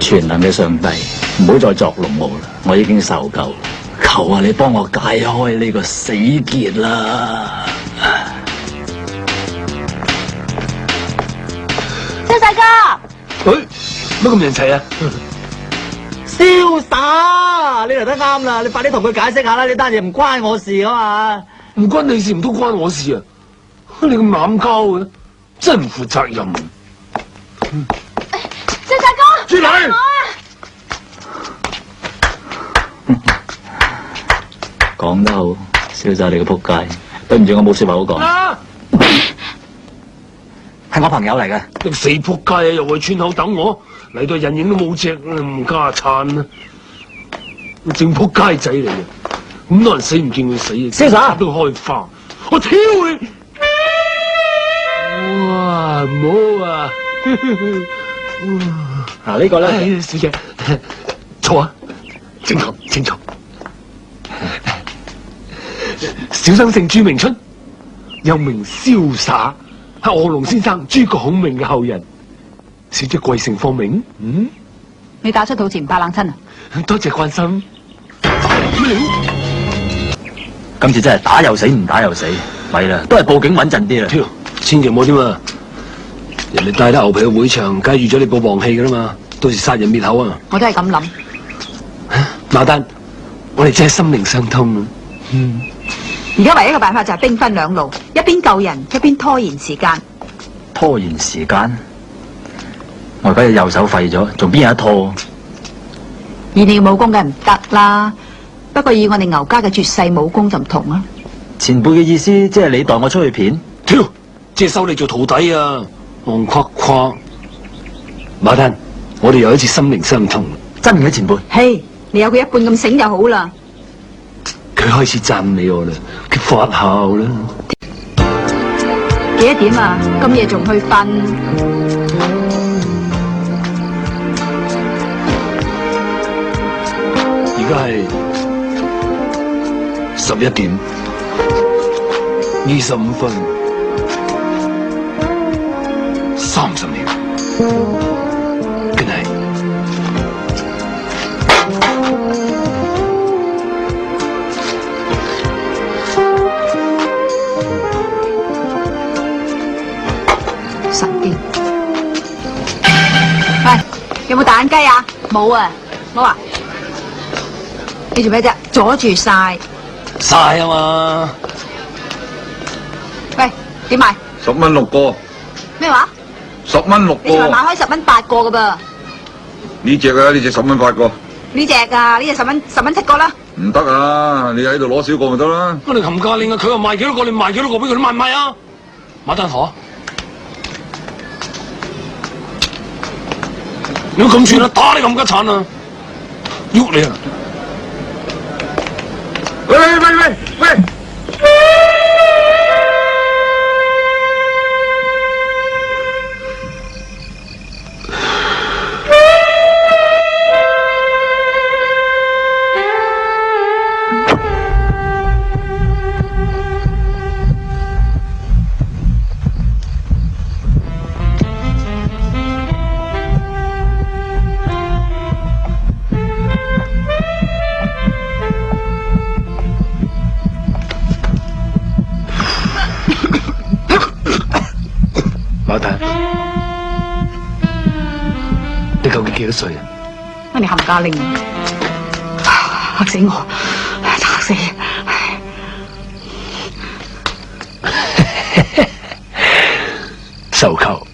全能嘅上帝，唔好再作弄我啦！我已經受夠，求下你幫我解開呢個死結啦！蕭大哥，乜咁人齊啊？瀟灑，你嚟得啱啦！你快啲同佢解釋下啦，呢單嘢唔關我事啊嘛！唔關你事唔都關我事啊！你咁濫交嘅，真係唔負責任。蕭大哥，豬女，講得好，瀟灑你個仆街！對唔住，我冇說話好講。係我朋友嚟嘅。你死仆街啊！又去村口等我，嚟到人影都冇隻，唔家產啊！正仆街仔嚟嘅，咁多人死唔見佢死，瀟灑都開花，我挑你！哇，唔好啊！嗱呢個咧，小姐，坐啊，請坐，請坐。小生姓朱明春，又名瀟灑，係臥龍先生諸葛孔明嘅後人。小姐貴姓芳名？你打出肚前唔怕冷親啊？多謝關心。今次真係打又死，唔打又死，咪啦，都係報警穩陣啲啦。跳，千祈唔好添啊！人哋帶得牛皮去會場，梗係預咗你部黃氣噶啦嘛，到時殺人滅口啊！我都係咁諗。牡丹，我哋真係心靈相通啊！而家唯一嘅辦法就係兵分兩路，一邊救人，一邊拖延時間。拖延時間，我而家隻右手廢咗，仲邊有得拖？以你嘅武功梗係唔得啦，不過以我哋牛家嘅絕世武功就唔同啦。前輩嘅意思，即係你代我出去片？跳，即係收你做徒弟啊！戇夸夸，牡丹，我哋又一次心靈相通。真嘅前輩，嘿，你有佢一半咁醒就好啦。佢開始讚美我啦，佢發姣啦。幾多點啊？咁夜仲去瞓？而家係11點25分30秒。Good night。神經。喂，有冇打眼雞啊？冇啊，冇啊。你做咩啫？阻住晒。晒啊嘛！喂，點賣10蚊6個，咩話？ 10蚊6你仲係個。買開10蚊8個噶噃？呢只啊，呢只10蚊8個。呢只啊，呢只10蚊7個啦。唔得啊！你喺度攞少個咪得啦。我哋冚價令啊，佢話賣幾多個，你賣幾多個俾佢，你賣唔賣啊？馬丹河，你咁串啊，打你冚家鏟啊，喐你啊！喂喂喂喂喂！馬丹，你究竟幾多歲啊？你冚家令，嚇死我，嚇死！受扣。